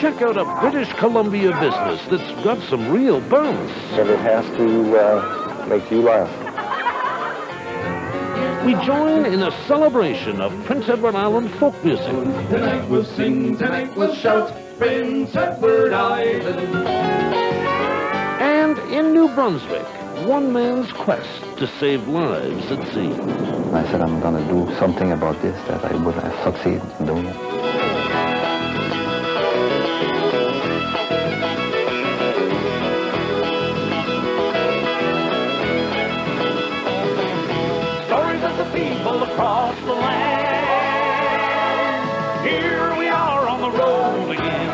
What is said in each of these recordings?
check out a British Columbia business that's got some real bones. And it has to make you laugh. We join in a celebration of Prince Edward Island folk music. Tonight we'll sing, tonight we'll shout, Prince Edward Island. And in New Brunswick, one man's quest to save lives at sea. I said I'm going to do something about this that I would have succeeded in doing it. Stories of the people across the land. Here we are on the road again.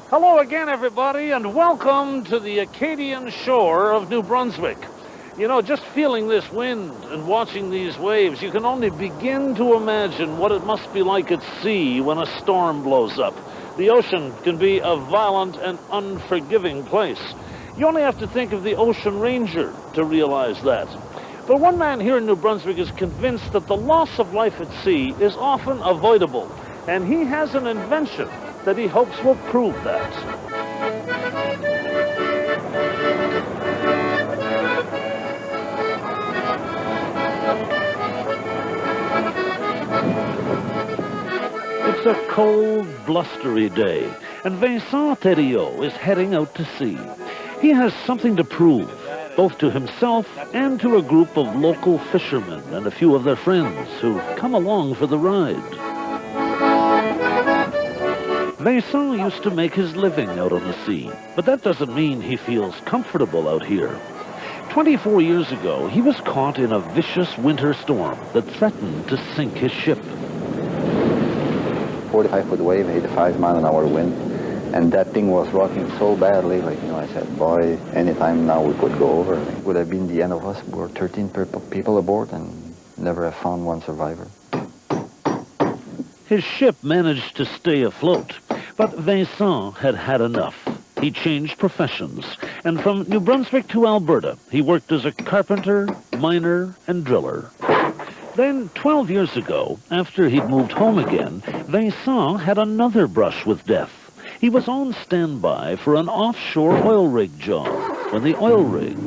Hello again, everybody, and welcome to the Acadian shore of New Brunswick. You know, just feeling this wind and watching these waves, you can only begin to imagine what it must be like at sea when a storm blows up. The ocean can be a violent and unforgiving place. You only have to think of the Ocean Ranger to realize that. But one man here in New Brunswick is convinced that the loss of life at sea is often avoidable, and he has an invention that he hopes will prove that. It's a cold, blustery day, and Vincent Thériault is heading out to sea. He has something to prove, both to himself and to a group of local fishermen and a few of their friends who've come along for the ride. Vincent used to make his living out on the sea, but that doesn't mean he feels comfortable out here. 24 years ago, he was caught in a vicious winter storm that threatened to sink his ship. 45-foot wave, 85-mile-an-hour wind, and that thing was rocking so badly, I said, boy, anytime now we could go over. It would have been the end of us. We were 13 people aboard and never have found one survivor. His ship managed to stay afloat, but Vincent had had enough. He changed professions, and from New Brunswick to Alberta, he worked as a carpenter, miner, and driller. Then, 12 years ago, after he'd moved home again, Vincent had another brush with death. He was on standby for an offshore oil rig job when the oil rig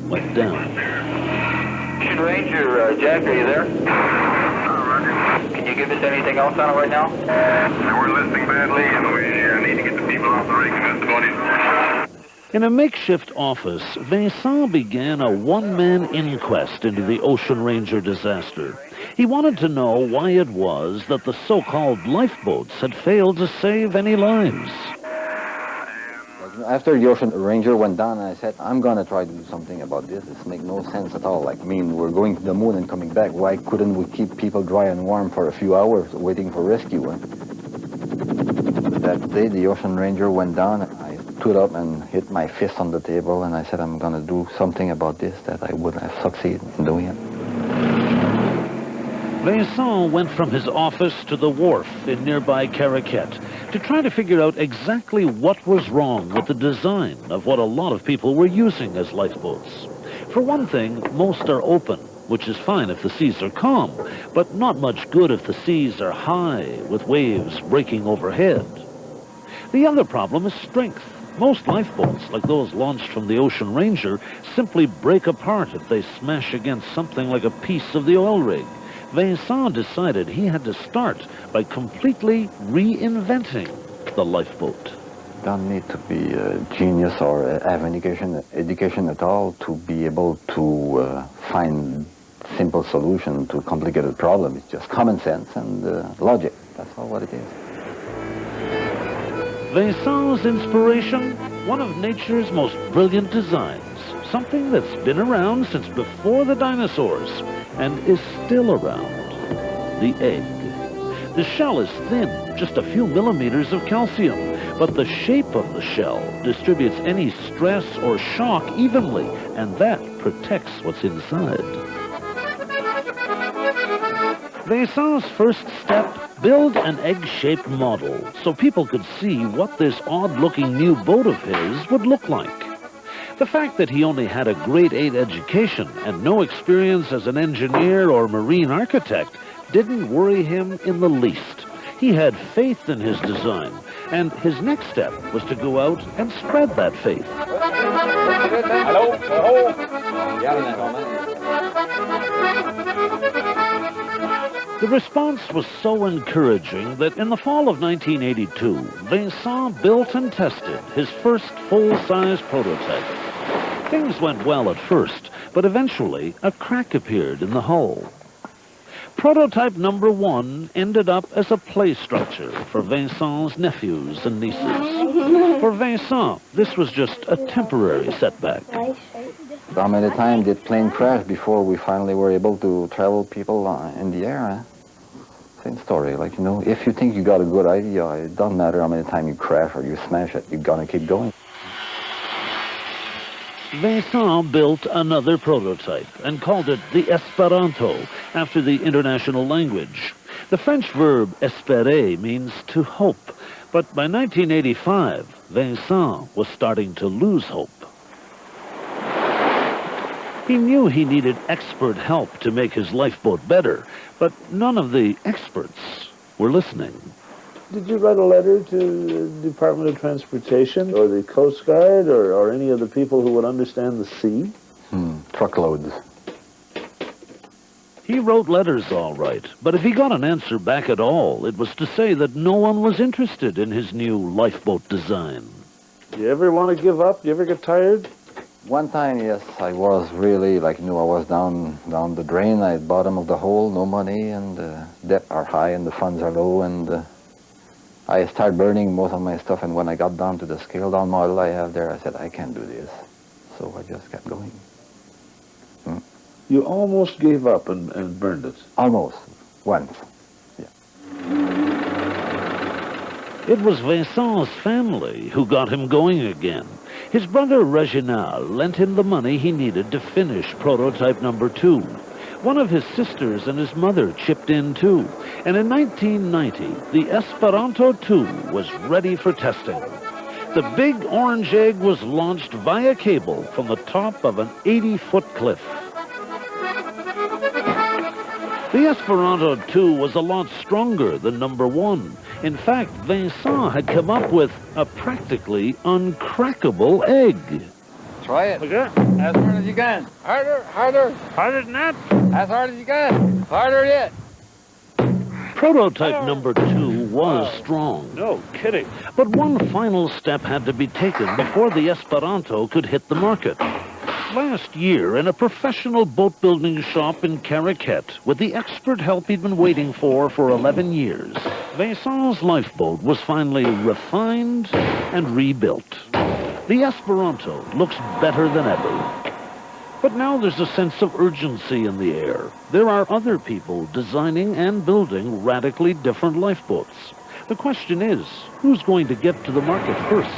went down. Ocean Ranger, Jack, are you there? Can you give us anything else on it right now? We're listing badly, and we need to get the people off the rig and move the bodies. In a makeshift office, Vincent began a one-man inquest into the Ocean Ranger disaster. He wanted to know why it was that the so-called lifeboats had failed to save any lives. After the Ocean Ranger went down, I said, I'm going to try to do something about this. This makes no sense at all. We're going to the moon and coming back. Why couldn't we keep people dry and warm for a few hours waiting for rescue? That day, the Ocean Ranger went down. I stood up and hit my fist on the table, and I said, I'm going to do something about this that I wouldn't have succeeded in doing it. Vincent went from his office to the wharf in nearby Caraquet to try to figure out exactly what was wrong with the design of what a lot of people were using as lifeboats. For one thing, most are open, which is fine if the seas are calm, but not much good if the seas are high with waves breaking overhead. The other problem is strength. Most lifeboats, like those launched from the Ocean Ranger, simply break apart if they smash against something like a piece of the oil rig. Vincent decided he had to start by completely reinventing the lifeboat. Don't need to be a genius or have an education at all to be able to find simple solution to complicated problems. It's just common sense and logic. That's all what it is. Vincent's inspiration, one of nature's most brilliant designs, something that's been around since before the dinosaurs and is still around, the egg. The shell is thin, just a few millimeters of calcium, but the shape of the shell distributes any stress or shock evenly, and that protects what's inside. Vincent's first step, build an egg-shaped model so people could see what this odd-looking new boat of his would look like. The fact that he only had a grade 8 education and no experience as an engineer or marine architect didn't worry him in the least. He had faith in his design, and his next step was to go out and spread that faith. The response was so encouraging that in the fall of 1982, Vincent built and tested his first full-size prototype. Things went well at first, but eventually a crack appeared in the hull. Prototype number 1 ended up as a play structure for Vincent's nephews and nieces. For Vincent, this was just a temporary setback. How many times did plane crash before we finally were able to travel people in the air? Huh? Same story. Like, you know, if you think you got a good idea, it doesn't matter how many times you crash or you smash it, you're gonna keep going. Vincent built another prototype and called it the Esperanto, after the international language. The French verb espérer means to hope, but by 1985, Vincent was starting to lose hope. He knew he needed expert help to make his lifeboat better, but none of the experts were listening. Did you write a letter to the Department of Transportation or the Coast Guard or any of the people who would understand the sea? Truckloads. He wrote letters all right, but if he got an answer back at all, it was to say that no one was interested in his new lifeboat design. You ever want to give up? You ever get tired? One time, yes, I was really, like, you know, I was down the drain, at bottom of the hole, no money, and debt are high and the funds are low, and I started burning most of my stuff, and when I got down to the scaled-down model I have there, I said, I can't do this. So I just kept going. You almost gave up and burned it. Almost. Once. Yeah. It was Vincent's family who got him going again. His brother Reginald lent him the money he needed to finish prototype number 2. One of his sisters and his mother chipped in too, and in 1990, the Esperanto 2 was ready for testing. The big orange egg was launched via cable from the top of an 80-foot cliff. The Esperanto 2 was a lot stronger than number 1. In fact, Vincent had come up with a practically uncrackable egg. Try it. Okay. As hard as you can. Harder, harder. Harder than that? As hard as you can. Harder yet. Prototype number 2 was strong. No kidding. But one final step had to be taken before the Esperanto could hit the market. Last year, in a professional boat-building shop in Caraquet, with the expert help he'd been waiting for 11 years, Vincent's lifeboat was finally refined and rebuilt. The Esperanto looks better than ever. But now there's a sense of urgency in the air. There are other people designing and building radically different lifeboats. The question is, who's going to get to the market first?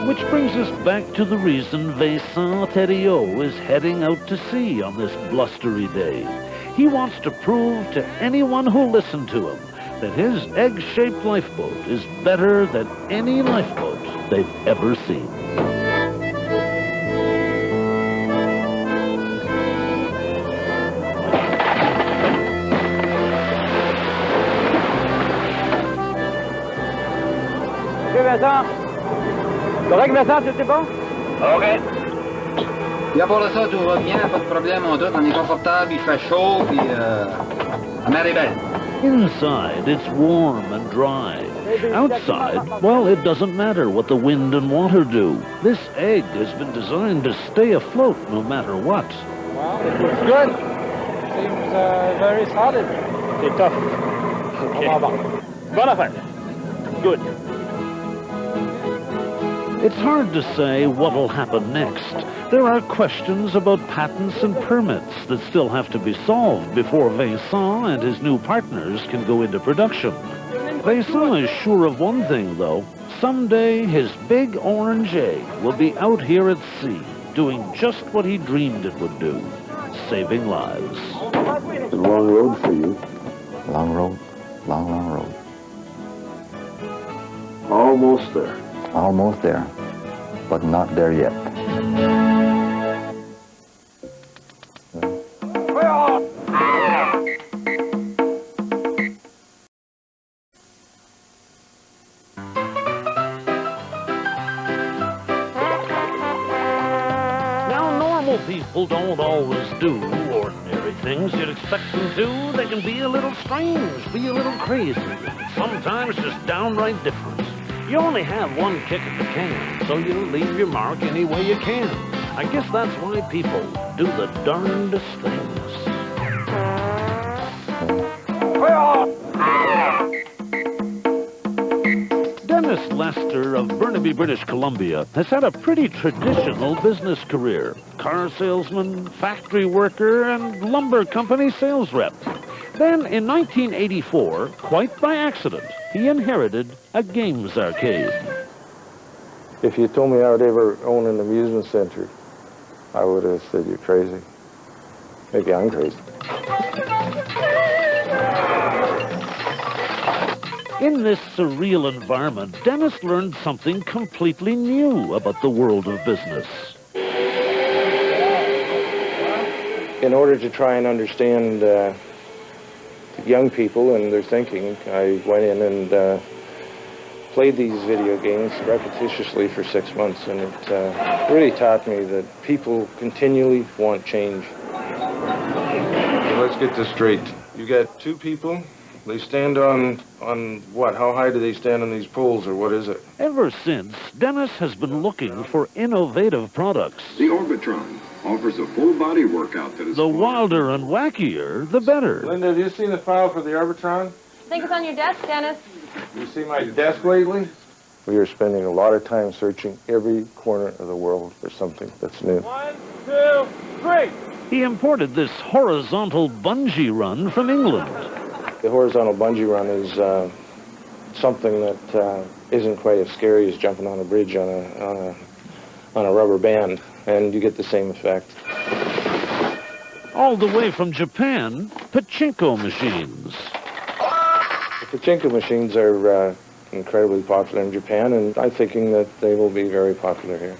Which brings us back to the reason Vincent Thériault is heading out to sea on this blustery day. He wants to prove to anyone who'll listen to him that his egg-shaped lifeboat is better than any lifeboat they've ever seen. OK, Vincent. Correct, Vincent, tout est bon? OK. Puis à part de ça, tout va bien, pas de problème, on doute, on est confortable, il fait chaud, puis la mer est belle. Inside, it's warm and dry. Outside, well, it doesn't matter what the wind and water do. This egg has been designed to stay afloat no matter what. Well, it looks good. Seems very solid. C'est tough. Bonne affaire. Good. It's hard to say what'll happen next. There are questions about patents and permits that still have to be solved before Vincent and his new partners can go into production. Vincent is sure of one thing, though. Someday, his big orange egg will be out here at sea, doing just what he dreamed it would do, saving lives. It's a long road for you. Long road. Long, long road. Almost there. Almost there. but not there yet. Now, normal people don't always do ordinary things you'd expect them to. They can be a little strange, be a little crazy, sometimes just downright different. You only have one kick at the can, so you leave your mark any way you can. I guess that's why people do the darndest things. Dennis Lester of Burnaby, British Columbia, has had a pretty traditional business career. Car salesman, factory worker, and lumber company sales rep. Then, in 1984, quite by accident, he inherited a games arcade. If you told me I would ever own an amusement center, I would have said you're crazy. Maybe I'm crazy. In this surreal environment, Dennis learned something completely new about the world of business. In order to try and understand young people and their thinking, I went in and played these video games repetitiously for 6 months, and it really taught me that people continually want change. Let's get this straight. You got two people. They stand on what? How high do they stand on these poles, or what is it? Ever since, Dennis has been looking for innovative products. The Orbitron offers a full-body workout that is... The wilder and wackier, the better. Linda, have you seen the file for the Orbitron? I think it's on your desk, Dennis. You see my desk lately? We are spending a lot of time searching every corner of the world for something that's new. 1, 2, 3. He imported this horizontal bungee run from England. The horizontal bungee run is something that isn't quite as scary as jumping on a bridge on a rubber band, and you get the same effect. All the way from Japan, pachinko machines. The pachinko machines are incredibly popular in Japan, and I'm thinking that they will be very popular here.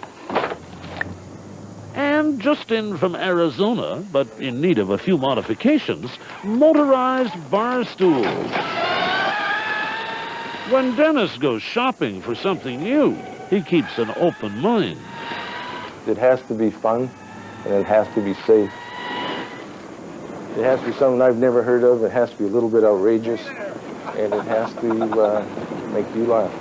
And just in from Arizona, but in need of a few modifications, motorized bar stools. When Dennis goes shopping for something new, he keeps an open mind. It has to be fun, and it has to be safe. It has to be something I've never heard of. It has to be a little bit outrageous, and it has to make you laugh.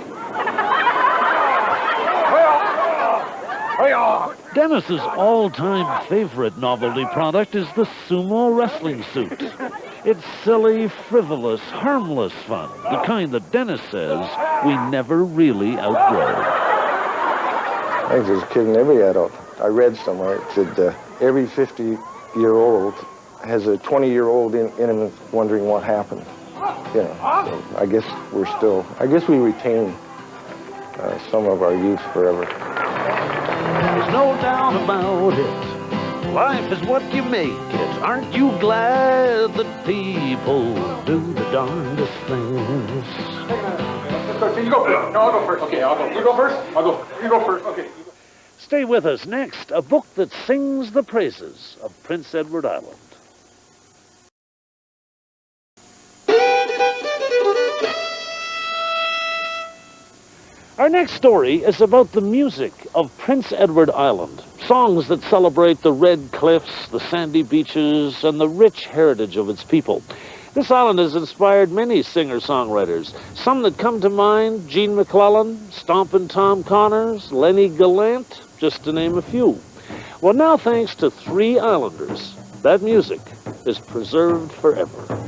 Dennis's all-time favorite novelty product is the sumo wrestling suit. It's silly, frivolous, harmless fun, the kind that Dennis says we never really outgrow. I think there's a kid in every adult. I read somewhere, it said every 50-year-old has a 20-year-old in him wondering what happened. You know, so I guess we retain some of our youth forever. There's no doubt about it. Life is what you make it. Aren't you glad that people do the darndest things? You go first. No, I'll go first. Okay, I'll go. You go first? I'll go. You go first. Okay. Stay with us next, a book that sings the praises of Prince Edward Island. Our next story is about the music of Prince Edward Island. Songs that celebrate the red cliffs, the sandy beaches, and the rich heritage of its people. This island has inspired many singer-songwriters. Some that come to mind, Gene McClellan, Stompin' Tom Connors, Lenny Gallant, just to name a few. Well, now thanks to 3 islanders, that music is preserved forever.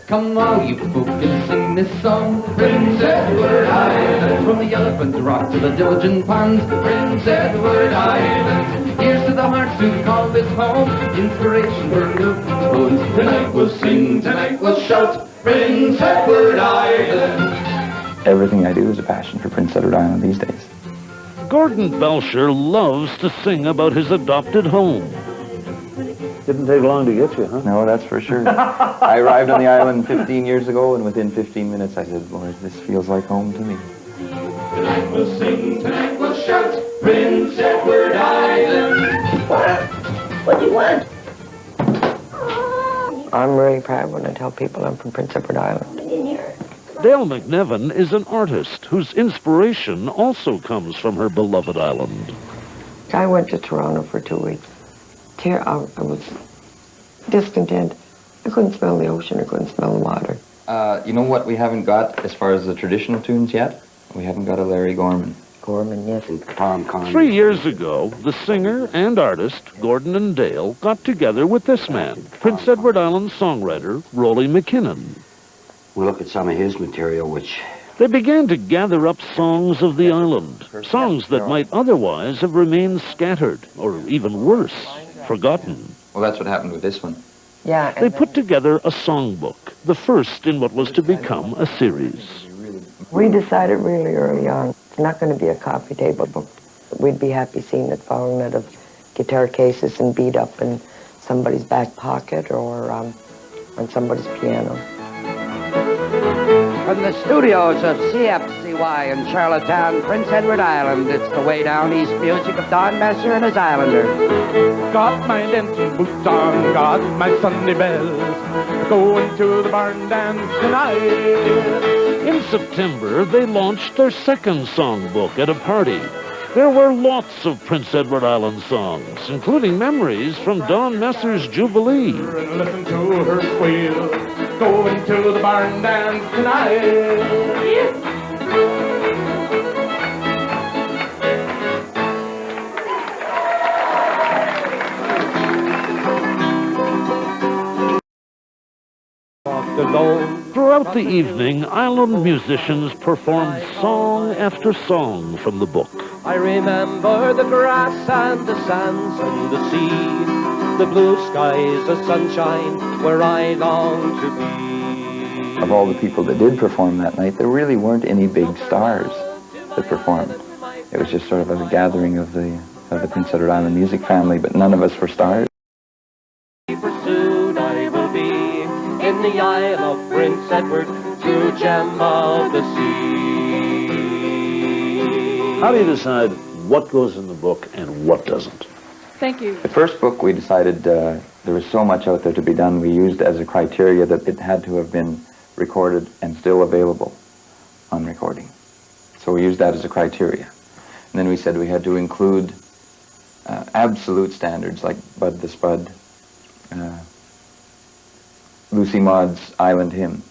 Come all you folk and sing this song. Prince Edward Island, from the Elephant Rock to the Diligent Pond. Prince Edward Island, here's to the hearts who call this home. Inspiration for new poems. Tonight we'll sing, tonight we'll shout. Prince Edward Island. Everything I do is a passion for Prince Edward Island these days. Gordon Belcher loves to sing about his adopted home. Didn't take long to get you, huh? No, that's for sure. I arrived on the island 15 years ago, and within 15 minutes I said, Lord, this feels like home to me. Tonight we'll sing, tonight we'll shout, Prince Edward Island. What do you want? I'm really proud when I tell people I'm from Prince Edward Island. Dale McNevin is an artist whose inspiration also comes from her beloved island. I went to Toronto for 2 weeks. I was discontent. I couldn't smell the ocean. I couldn't smell the water. You know what we haven't got as far as the traditional tunes yet? We haven't got a Larry Gorman. Gorman, yes. And Tom Conn. 3 years ago, the singer and artist, Gordon and Dale, got together with this man, Prince Edward Island songwriter, Rolly McKinnon. We look at some of his material, which... They began to gather up songs of the island, songs that might otherwise have remained scattered, or even worse, forgotten. Well, that's what happened with this one. Yeah. They put together a songbook, the first in what was to become a series. We decided really early on, it's not going to be a coffee table book. We'd be happy seeing it following it of guitar cases and beat up in somebody's back pocket or on somebody's piano. From the studios of CFCY in Charlottetown, Prince Edward Island, it's the way down east music of Don Messer and his Islanders. Got my dancing boots on, got my Sunday bells, going to the barn dance tonight. In September, they launched their second songbook at a party. There were lots of Prince Edward Island songs, including memories from Don Messer's Jubilee. And listen to her squeal, going to the barn dance tonight. Throughout the evening, island musicians performed song after song from the book. I remember the grass and the sands and the sea, the blue skies, the sunshine, where I long to be. Of all the people that did perform that night, there really weren't any big stars that performed. It was just sort of a gathering of the Prince Edward Island music family, but none of us were stars. Soon I will be in the Isle of Prince Edward, true gem of the sea. How do you decide what goes in the book and what doesn't? Thank you. The first book we decided there was so much out there to be done, we used as a criteria that it had to have been recorded and still available on recording. So we used that as a criteria. And then we said we had to include absolute standards like Bud the Spud, Lucy Maud's Island Hymn,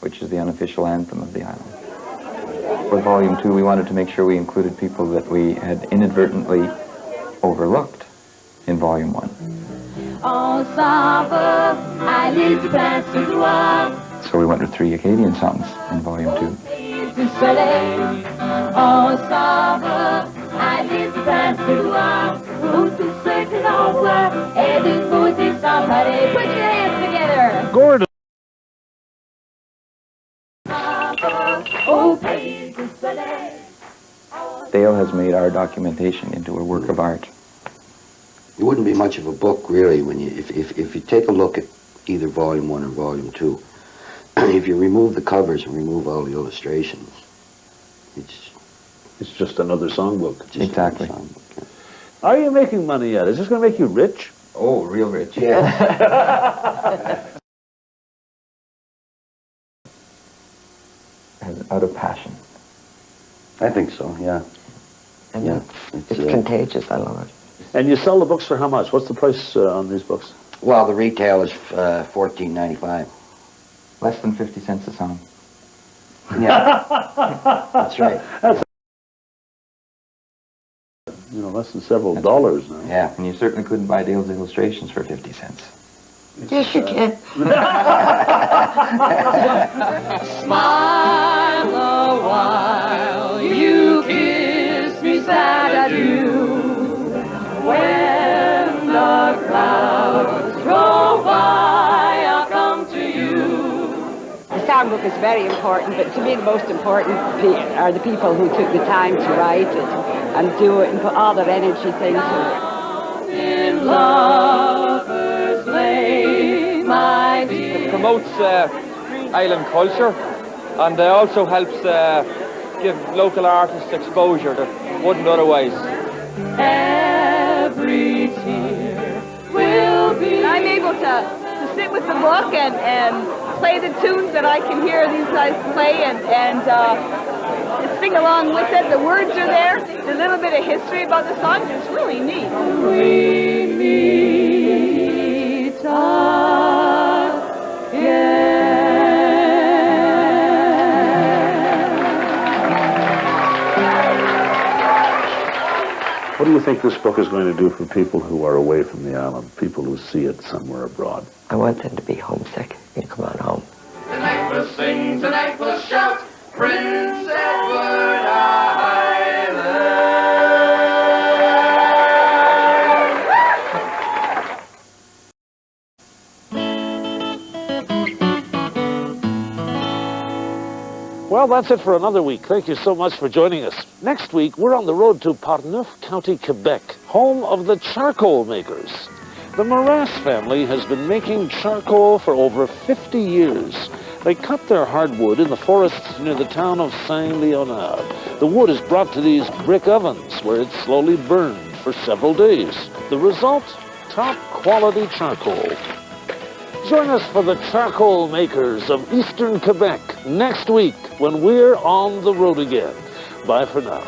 which is the unofficial anthem of the island. For Volume 2, we wanted to make sure we included people that we had inadvertently overlooked in Volume 1. So we went with 3 Acadian songs in Volume 2. Put your hands together. Gordon. Dale has made our documentation into a work of art. It wouldn't be much of a book, really, when you if you take a look at either Volume 1 or Volume 2. If you remove the covers and remove all the illustrations, it's just another songbook. Exactly. Are you making money yet? Is this going to make you rich? Oh, real rich. Yeah. Out of passion. I think so, yeah. And yeah. It's contagious. I love it. And you sell the books for how much? What's the price on these books? Well, the retail is $14.95. Less than 50 cents a song. Yeah. That's right. That's, less than several dollars now. Yeah, and you certainly couldn't buy Dale's illustrations for 50 cents. Yes, you can. Smile a while, you kiss me sad adieu. When the clouds roll by, I'll come to you. The songbook is very important, but to me the most important are the people who took the time to write it and do it and put all their energy into it. In lovers' promotes island culture, and also helps give local artists exposure that wouldn't otherwise. Every tear will be. I'm able to sit with the book and play the tunes that I can hear these guys play and sing along with it. The words are there. A little bit of history about the songs. It's really neat. We meet again. What do you think this book is going to do for people who are away from the island, people who see it somewhere abroad? I want them to be homesick and come on home. Tonight we'll sing, tonight we'll shout, Prince Edward Island. Well, that's it for another week. Thank you so much for joining us. Next week, we're on the road to Portneuf, County Quebec, home of the charcoal makers. The Morass family has been making charcoal for over 50 years. They cut their hardwood in the forests near the town of Saint-Léonard. The wood is brought to these brick ovens where it's slowly burned for several days. The result? Top quality charcoal. Join us for the charcoal makers of Eastern Quebec next week when we're on the road again. Bye for now.